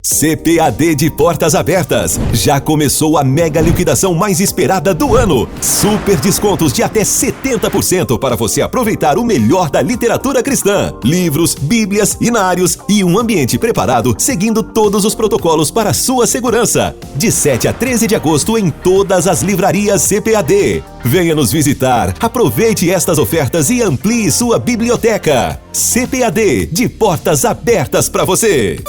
CPAD de Portas Abertas. Já começou a mega liquidação mais esperada do ano. Super descontos de até 70% para você aproveitar o melhor da literatura cristã. Livros, bíblias, inários e um ambiente preparado seguindo todos os protocolos para sua segurança. De 7 a 13 de agosto em todas as livrarias CPAD. Venha nos visitar, aproveite estas ofertas e amplie sua biblioteca. CPAD de Portas Abertas para você.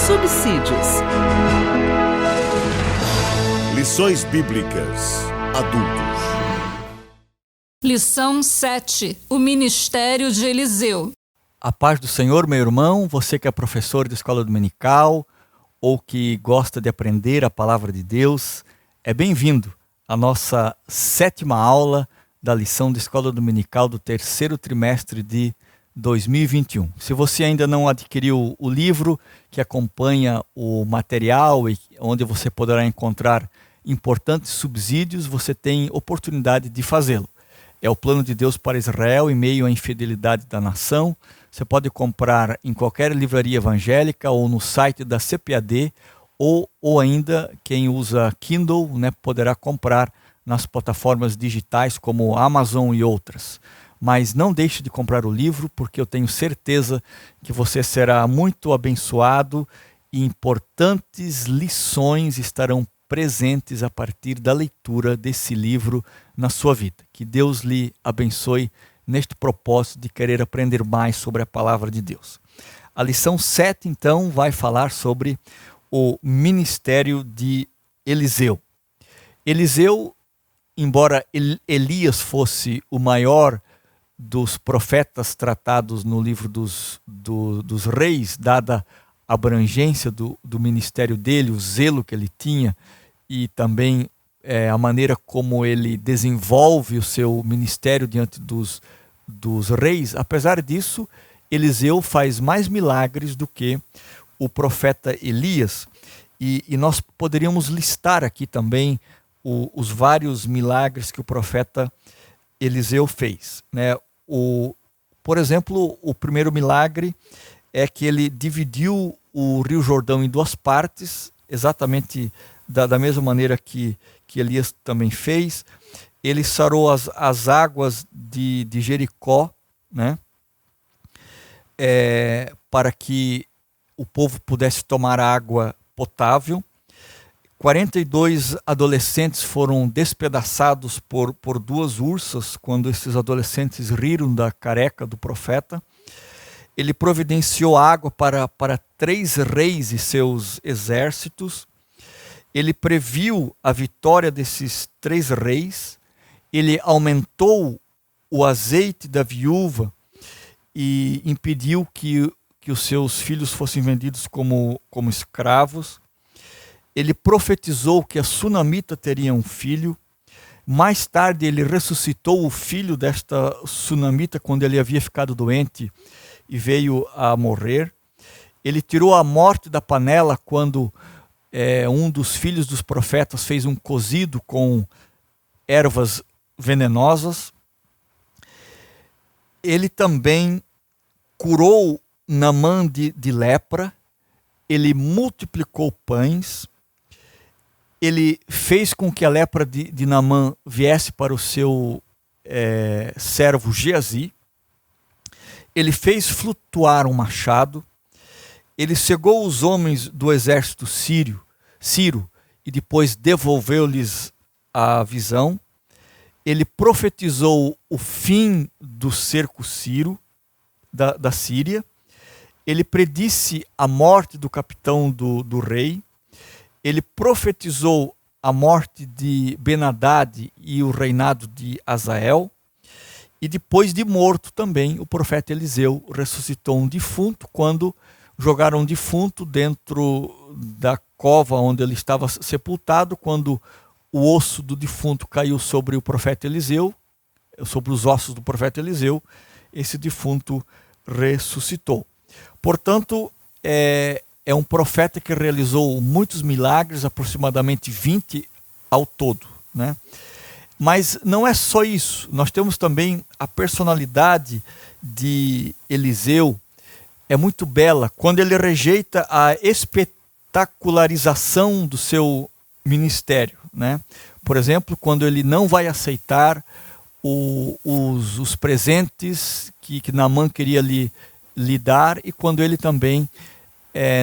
Subsídios. Lições Bíblicas Adultos. Lição 7. O Ministério de Eliseu. A paz do Senhor, meu irmão, você que é professor de escola dominical ou que gosta de aprender a palavra de Deus, é bem-vindo à nossa 7ª aula da lição de escola dominical do 3º trimestre de 2021. Se você ainda não adquiriu o livro que acompanha o material e onde você poderá encontrar importantes subsídios, você tem oportunidade de fazê-lo. É o plano de Deus para Israel em meio à infidelidade da nação. Você pode comprar em qualquer livraria evangélica ou no site da CPAD ou ainda quem usa Kindle, poderá comprar nas plataformas digitais como Amazon e outras. Mas não deixe de comprar o livro, porque eu tenho certeza que você será muito abençoado e importantes lições estarão presentes a partir da leitura desse livro na sua vida. Que Deus lhe abençoe neste propósito de querer aprender mais sobre a palavra de Deus. A lição 7, então, vai falar sobre o ministério de Eliseu. Eliseu, embora Elias fosse o maior dos profetas tratados no livro dos reis, dada a abrangência do ministério dele, o zelo que ele tinha e também a maneira como ele desenvolve o seu ministério diante dos reis. Apesar disso, Eliseu faz mais milagres do que o profeta Elias, e nós poderíamos listar aqui também os vários milagres que o profeta Eliseu fez, por exemplo, o primeiro milagre é que ele dividiu o Rio Jordão em 2 partes, exatamente da mesma maneira que Elias também fez. Ele sarou as águas de Jericó, para que o povo pudesse tomar água potável. 42 adolescentes foram despedaçados por 2 ursas quando esses adolescentes riram da careca do profeta. Ele providenciou água para 3 reis e seus exércitos. Ele previu a vitória desses 3 reis. Ele aumentou o azeite da viúva e impediu que os seus filhos fossem vendidos como escravos. Ele profetizou que a sunamita teria um filho. Mais tarde ele ressuscitou o filho desta sunamita quando ele havia ficado doente e veio a morrer. Ele tirou a morte da panela quando um dos filhos dos profetas fez um cozido com ervas venenosas. Ele também curou Naamã de lepra. Ele multiplicou pães. Ele fez com que a lepra de Naamã viesse para o seu servo Geazi. Ele fez flutuar um machado. Ele cegou os homens do exército Ciro e depois devolveu-lhes a visão. Ele profetizou o fim do cerco sírio da Síria. Ele predisse a morte do capitão do rei. Ele profetizou a morte de Ben-Hadad e o reinado de Azael. E depois de morto também, o profeta Eliseu ressuscitou um defunto quando jogaram um defunto dentro da cova onde ele estava sepultado. Quando o osso do defunto caiu sobre o profeta Eliseu, sobre os ossos do profeta Eliseu, esse defunto ressuscitou. Portanto, é um profeta que realizou muitos milagres, aproximadamente 20 ao todo, né? Mas não é só isso, nós temos também a personalidade de Eliseu, é muito bela, quando ele rejeita a espetacularização do seu ministério, né? Por exemplo, quando ele não vai aceitar os presentes que Naamã queria lhe dar, e quando ele também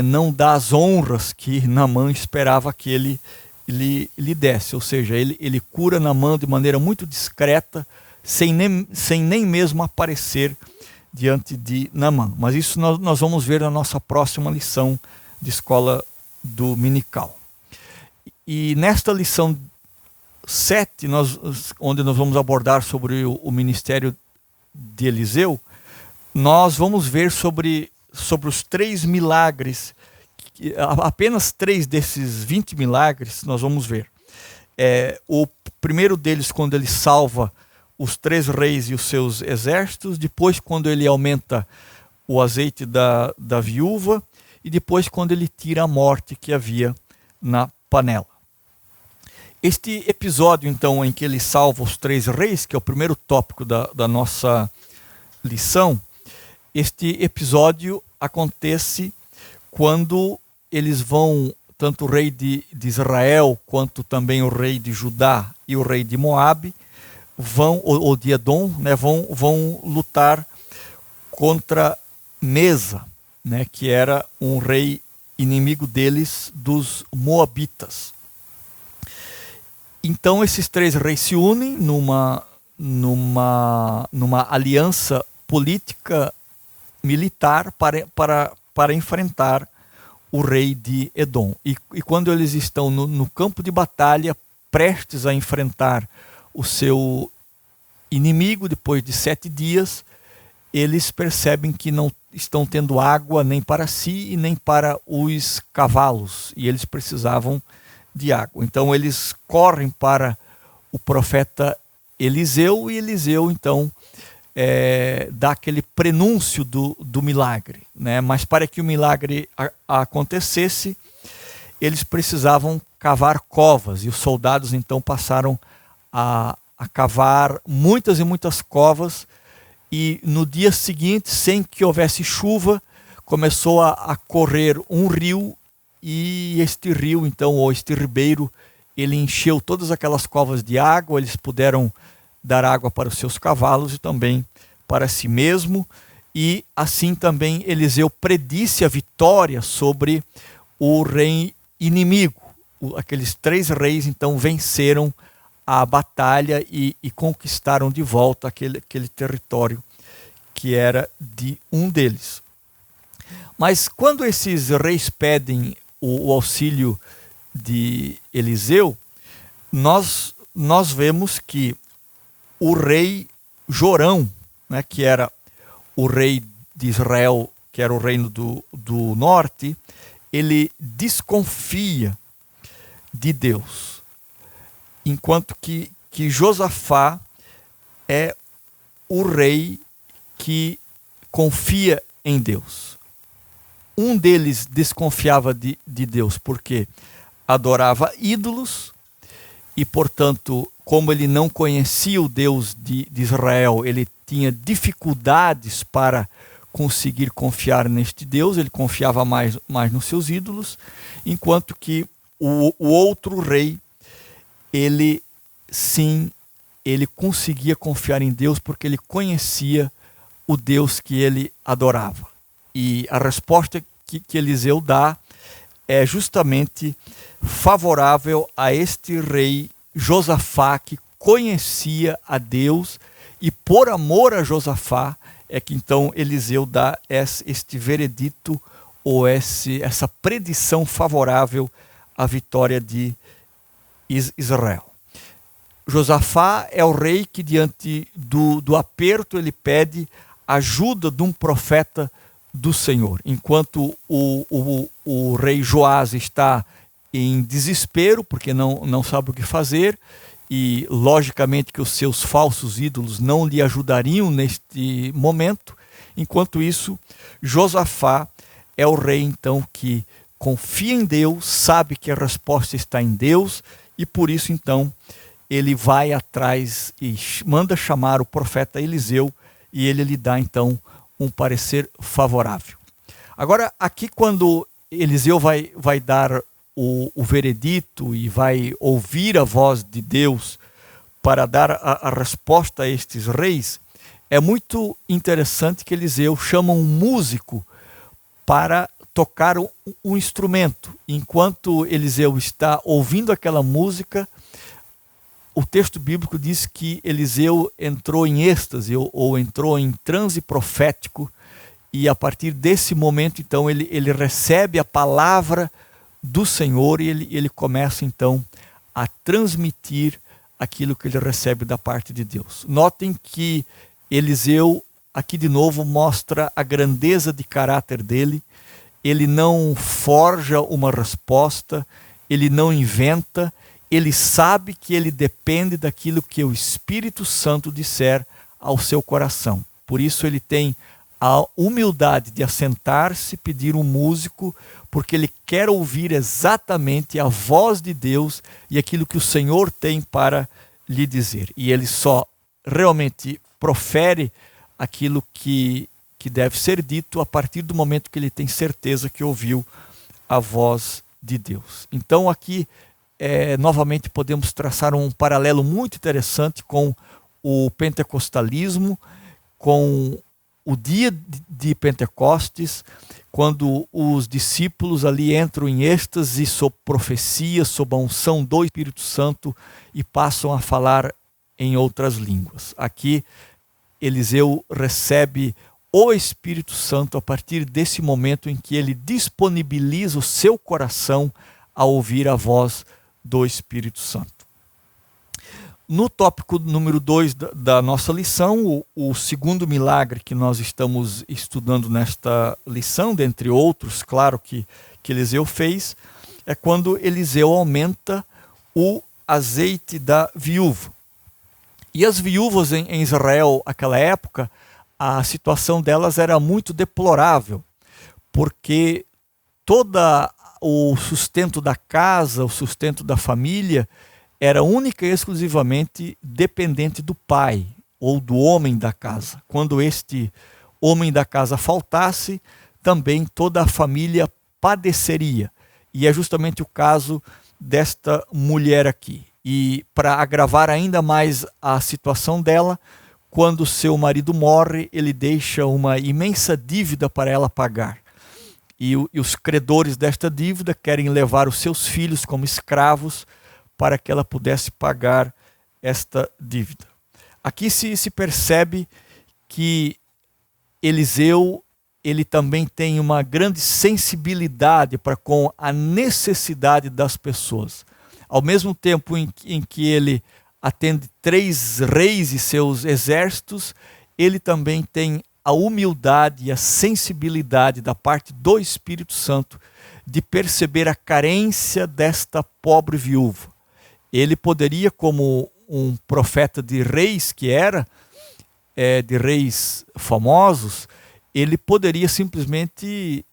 não dá as honras que Naamã esperava que ele lhe desse, ou seja, ele cura Naamã de maneira muito discreta, sem nem mesmo aparecer diante de Naamã. Mas isso nós vamos ver na nossa próxima lição de escola dominical. E nesta lição 7, onde nós vamos abordar sobre o ministério de Eliseu, nós vamos ver sobre os 3 milagres, apenas 3 desses 20 milagres nós vamos ver. O primeiro deles, quando ele salva os 3 reis e os seus exércitos, depois quando ele aumenta o azeite da viúva, e depois quando ele tira a morte que havia na panela. Este episódio, então, em que ele salva os 3 reis, que é o primeiro tópico da nossa lição, este episódio acontece quando eles vão, tanto o rei de Israel, quanto também o rei de Judá e o rei de Moabe, ou de Edom, né, vão lutar contra Mesa, né, que era um rei inimigo deles, dos Moabitas. Então esses 3 reis se unem numa aliança política militar para enfrentar o rei de Edom. E quando eles estão no campo de batalha, prestes a enfrentar o seu inimigo, depois de 7 dias, eles percebem que não estão tendo água nem para si e nem para os cavalos, e eles precisavam de água. Então eles correm para o profeta Eliseu, e Eliseu então dá aquele prenúncio do milagre, né? Mas para que o milagre acontecesse, eles precisavam cavar covas, e os soldados então passaram a cavar muitas e muitas covas, e no dia seguinte, sem que houvesse chuva, começou a correr um rio, e este rio então, ou este ribeiro, ele encheu todas aquelas covas de água. Eles puderam dar água para os seus cavalos e também para si mesmo, e assim também Eliseu predisse a vitória sobre o rei inimigo. Aqueles 3 reis então venceram a batalha e conquistaram de volta aquele território que era de um deles. Mas quando esses reis pedem o auxílio de Eliseu, nós vemos que o rei Jorão, né, que era o rei de Israel, que era o reino do norte, ele desconfia de Deus, enquanto que Josafá é o rei que confia em Deus. Um deles desconfiava de Deus porque adorava ídolos, e portanto, como ele não conhecia o Deus de Israel, ele tinha dificuldades para conseguir confiar neste Deus. Ele confiava mais nos seus ídolos, enquanto que o outro rei, ele conseguia confiar em Deus porque ele conhecia o Deus que ele adorava. E a resposta que Eliseu dá é justamente favorável a este rei Josafá, que conhecia a Deus, e por amor a Josafá é que então Eliseu dá este veredito, ou essa predição favorável à vitória de Israel. Josafá é o rei que, diante do aperto, ele pede ajuda de um profeta do Senhor. Enquanto o rei Joás está em desespero, porque não sabe o que fazer, e logicamente que os seus falsos ídolos não lhe ajudariam neste momento. Enquanto isso, Josafá é o rei então que confia em Deus, sabe que a resposta está em Deus, e por isso então ele vai atrás e manda chamar o profeta Eliseu, e ele lhe dá então um parecer favorável. Agora, aqui quando Eliseu vai dar o veredito e vai ouvir a voz de Deus para dar a resposta a estes reis, é muito interessante que Eliseu chama um músico para tocar um instrumento. Enquanto Eliseu está ouvindo aquela música, o texto bíblico diz que Eliseu entrou em êxtase ou entrou em transe profético, e a partir desse momento então ele recebe a palavra do Senhor e ele começa então a transmitir aquilo que ele recebe da parte de Deus. Notem que Eliseu aqui de novo mostra a grandeza de caráter dele. Ele não forja uma resposta, ele não inventa, ele sabe que ele depende daquilo que o Espírito Santo disser ao seu coração. Por isso ele tem a humildade de assentar-se, pedir um músico, porque ele quer ouvir exatamente a voz de Deus e aquilo que o Senhor tem para lhe dizer. E ele só realmente profere aquilo que deve ser dito a partir do momento que ele tem certeza que ouviu a voz de Deus. Então aqui novamente podemos traçar um paralelo muito interessante com o pentecostalismo, com o dia de Pentecostes, quando os discípulos ali entram em êxtase sob profecia, sob a unção do Espírito Santo e passam a falar em outras línguas. Aqui Eliseu recebe o Espírito Santo a partir desse momento em que ele disponibiliza o seu coração a ouvir a voz do Espírito Santo. No tópico número 2 da nossa lição, o segundo milagre que nós estamos estudando nesta lição, dentre outros, claro, que Eliseu fez, é quando Eliseu aumenta o azeite da viúva. E as viúvas em Israel, naquela época, a situação delas era muito deplorável, porque todo o sustento da casa, o sustento da família, era única e exclusivamente dependente do pai ou do homem da casa. Quando este homem da casa faltasse, também toda a família padeceria. E é justamente o caso desta mulher aqui. E para agravar ainda mais a situação dela, quando seu marido morre, ele deixa uma imensa dívida para ela pagar. E os credores desta dívida querem levar os seus filhos como escravos para que ela pudesse pagar esta dívida. Aqui se percebe que Eliseu, ele também tem uma grande sensibilidade para com a necessidade das pessoas. Ao mesmo tempo em que ele atende 3 reis e seus exércitos, ele também tem a humildade e a sensibilidade da parte do Espírito Santo de perceber a carência desta pobre viúva. Ele poderia, como um profeta de reis que era, de reis famosos, ele poderia simplesmente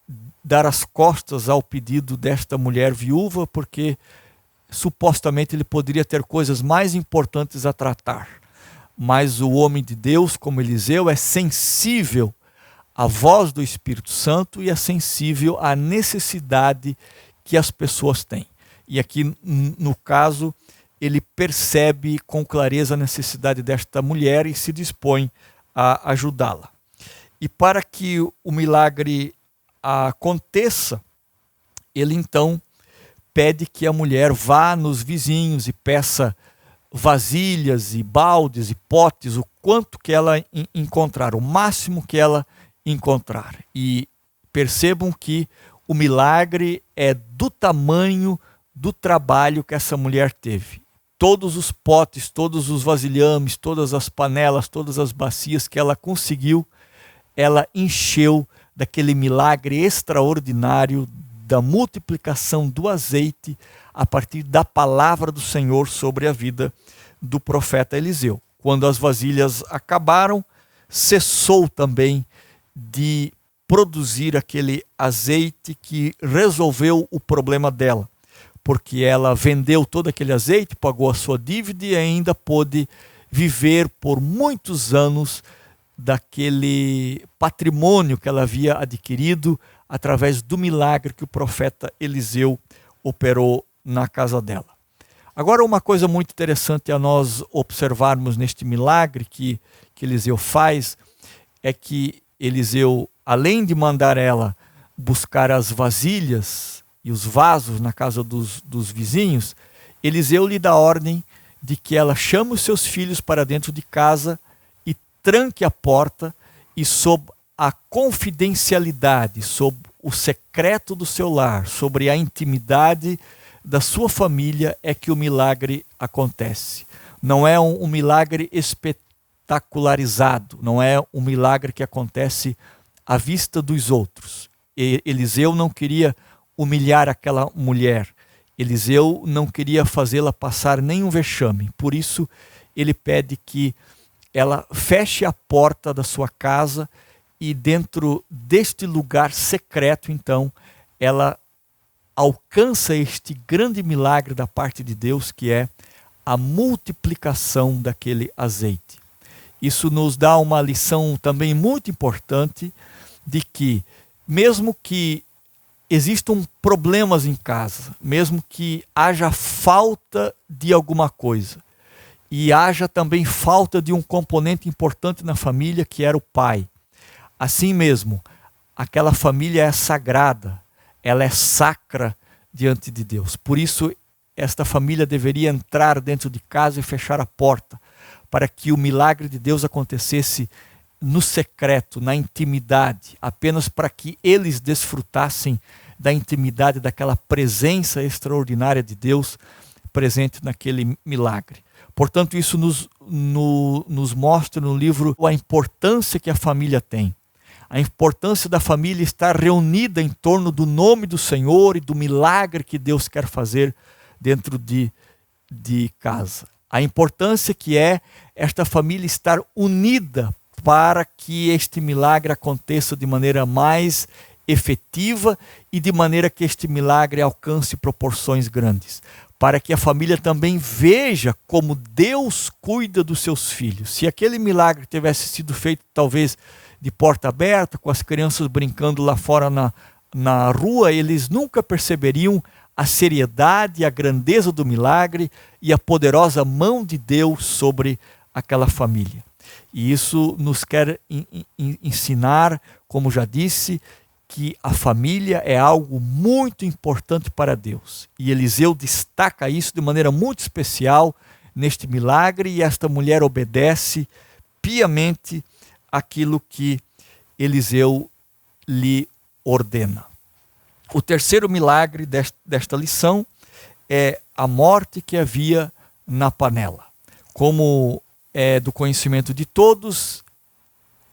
dar as costas ao pedido desta mulher viúva, porque supostamente ele poderia ter coisas mais importantes a tratar. Mas o homem de Deus, como Eliseu, é sensível à voz do Espírito Santo e é sensível à necessidade que as pessoas têm. E aqui, no caso, ele percebe com clareza a necessidade desta mulher e se dispõe a ajudá-la. E para que o milagre aconteça, ele então pede que a mulher vá nos vizinhos e peça vasilhas e baldes e potes, o quanto que ela encontrar, o máximo que ela encontrar. E percebam que o milagre é do tamanho do trabalho que essa mulher teve. Todos os potes, todos os vasilhames, todas as panelas, todas as bacias que ela conseguiu, ela encheu daquele milagre extraordinário da multiplicação do azeite a partir da palavra do Senhor sobre a vida do profeta Eliseu. Quando as vasilhas acabaram, cessou também de produzir aquele azeite que resolveu o problema dela, porque ela vendeu todo aquele azeite, pagou a sua dívida e ainda pôde viver por muitos anos daquele patrimônio que ela havia adquirido através do milagre que o profeta Eliseu operou na casa dela. Agora, uma coisa muito interessante a nós observarmos neste milagre que Eliseu faz é que Eliseu, além de mandar ela buscar as vasilhas e os vasos na casa dos vizinhos, Eliseu lhe dá ordem de que ela chame os seus filhos para dentro de casa e tranque a porta, e sob a confidencialidade, sob o secreto do seu lar, sobre a intimidade da sua família é que o milagre acontece. Não é um milagre espetacularizado, não é um milagre que acontece à vista dos outros. Eliseu não queria humilhar aquela mulher, Eliseu não queria fazê-la passar nenhum vexame, por isso ele pede que ela feche a porta da sua casa e dentro deste lugar secreto, então, ela alcança este grande milagre da parte de Deus, que é a multiplicação daquele azeite. Isso nos dá uma lição também muito importante de que, mesmo que existam problemas em casa, mesmo que haja falta de alguma coisa, e haja também falta de um componente importante na família, que era o pai. Assim mesmo, aquela família é sagrada, ela é sacra diante de Deus. Por isso, esta família deveria entrar dentro de casa e fechar a porta, para que o milagre de Deus acontecesse no secreto, na intimidade, apenas para que eles desfrutassem da intimidade, daquela presença extraordinária de Deus presente naquele milagre. Portanto, isso nos mostra no livro a importância que a família tem. A importância da família estar reunida em torno do nome do Senhor e do milagre que Deus quer fazer dentro de casa. A importância que é esta família estar unida para que este milagre aconteça de maneira mais efetiva e de maneira que este milagre alcance proporções grandes. Para que a família também veja como Deus cuida dos seus filhos. Se aquele milagre tivesse sido feito talvez de porta aberta, com as crianças brincando lá fora na rua, eles nunca perceberiam a seriedade, a grandeza do milagre e a poderosa mão de Deus sobre aquela família. E isso nos quer ensinar, como já disse, que a família é algo muito importante para Deus. E Eliseu destaca isso de maneira muito especial neste milagre, e esta mulher obedece piamente aquilo que Eliseu lhe ordena. O terceiro milagre desta lição é a morte que havia na panela. Como é do conhecimento de todos,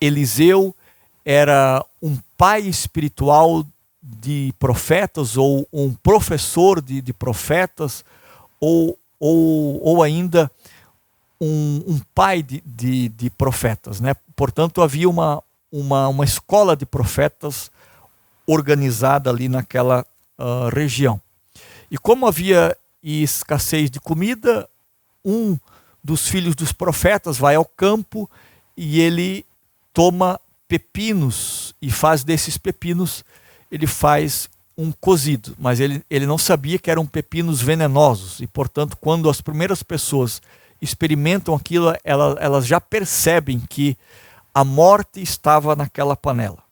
Eliseu era um pai espiritual de profetas, ou um professor de profetas, ou ainda um pai de profetas, né? Portanto, havia uma escola de profetas organizada ali naquela região. E como havia escassez de comida, um dos filhos dos profetas vai ao campo e ele toma pepinos e faz desses pepinos, ele faz um cozido, mas ele não sabia que eram pepinos venenosos, e portanto, quando as primeiras pessoas experimentam aquilo, elas já percebem que a morte estava naquela panela.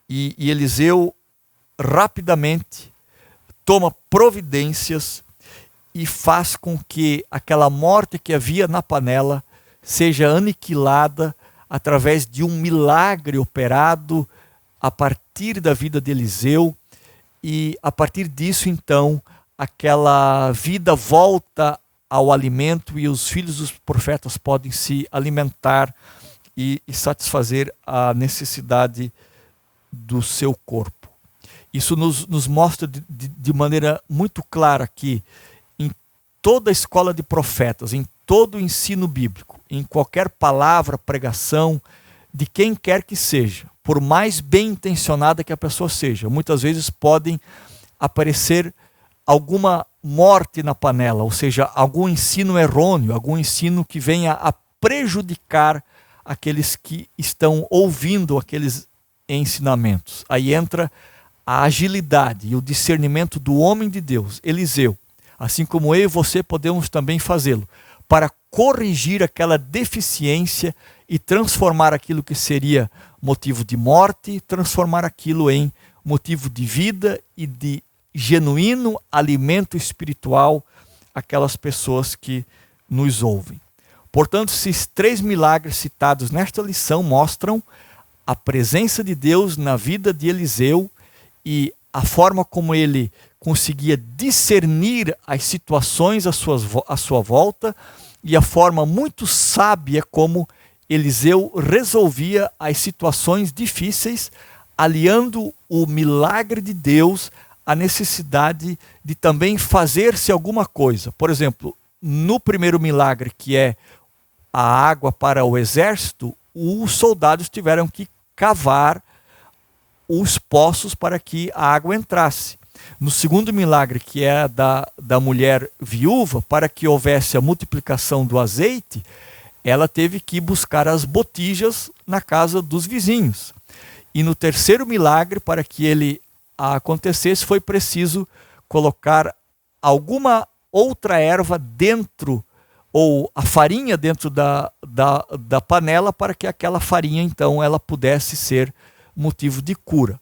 E Eliseu rapidamente toma providências e faz com que aquela morte que havia na panela seja aniquilada através de um milagre operado a partir da vida de Eliseu, e a partir disso, então, aquela vida volta ao alimento e os filhos dos profetas podem se alimentar e satisfazer a necessidade do seu corpo. Isso nos mostra de maneira muito clara que em toda a escola de profetas, em todo o ensino bíblico, em qualquer palavra, pregação, de quem quer que seja, por mais bem intencionada que a pessoa seja, muitas vezes podem aparecer alguma morte na panela, ou seja, algum ensino errôneo, algum ensino que venha a prejudicar aqueles que estão ouvindo aqueles ensinamentos. Aí entra a agilidade e o discernimento do homem de Deus, Eliseu, assim como eu e você podemos também fazê-lo, para corrigir aquela deficiência e transformar aquilo que seria motivo de morte, transformar aquilo em motivo de vida e de genuíno alimento espiritual àquelas pessoas que nos ouvem. Portanto, esses 3 milagres citados nesta lição mostram a presença de Deus na vida de Eliseu e a forma como ele conseguia discernir as situações à sua volta e a forma muito sábia como Eliseu resolvia as situações difíceis, aliando o milagre de Deus à necessidade de também fazer-se alguma coisa. Por exemplo, no primeiro milagre, que é a água para o exército, os soldados tiveram que cavar os poços para que a água entrasse. No segundo milagre, que é da mulher viúva, para que houvesse a multiplicação do azeite, ela teve que buscar as botijas na casa dos vizinhos. E no terceiro milagre, para que ele acontecesse, foi preciso colocar alguma outra erva dentro, ou a farinha dentro da panela, para que aquela farinha, então, ela pudesse ser motivo de cura.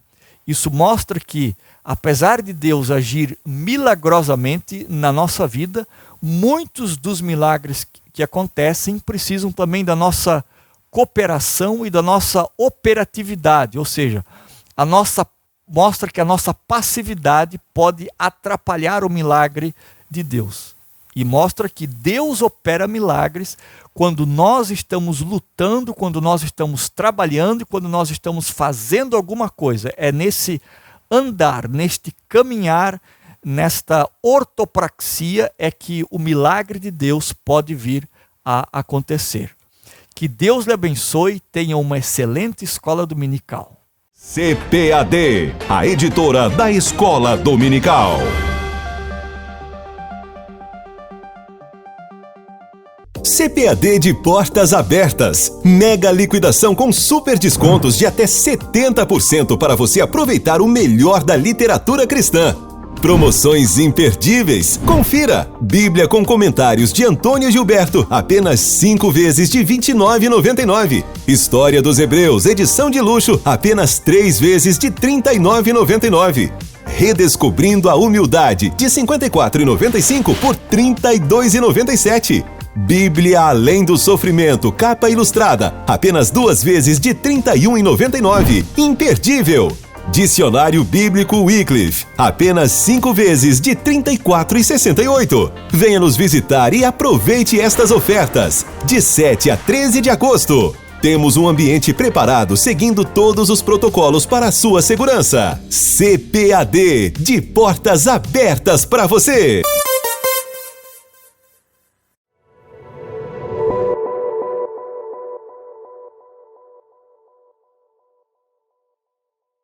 Isso mostra que, apesar de Deus agir milagrosamente na nossa vida, muitos dos milagres que acontecem precisam também da nossa cooperação e da nossa operatividade, ou seja, mostra que a nossa passividade pode atrapalhar o milagre de Deus. E mostra que Deus opera milagres quando nós estamos lutando, quando nós estamos trabalhando e quando nós estamos fazendo alguma coisa. É nesse andar, neste caminhar, nesta ortopraxia é que o milagre de Deus pode vir a acontecer. Que Deus lhe abençoe e tenha uma excelente escola dominical. CPAD, a editora da Escola Dominical. CPAD de portas abertas. Mega liquidação com super descontos de até 70% para você aproveitar o melhor da literatura cristã. Promoções imperdíveis. Confira. Bíblia com comentários de Antônio Gilberto, apenas 5 vezes de R$ 29,99. História dos Hebreus, edição de luxo, apenas 3 vezes de R$ 39,99. Redescobrindo a Humildade, de R$ 54,95 por R$ 32,97. Bíblia Além do Sofrimento, capa ilustrada, apenas 2 vezes de R$ 31,99. Imperdível! Dicionário Bíblico Wycliffe, apenas 5 vezes de R$ 34,68. Venha nos visitar e aproveite estas ofertas, de 7 a 13 de agosto. Temos um ambiente preparado seguindo todos os protocolos para a sua segurança. CPAD, de portas abertas para você.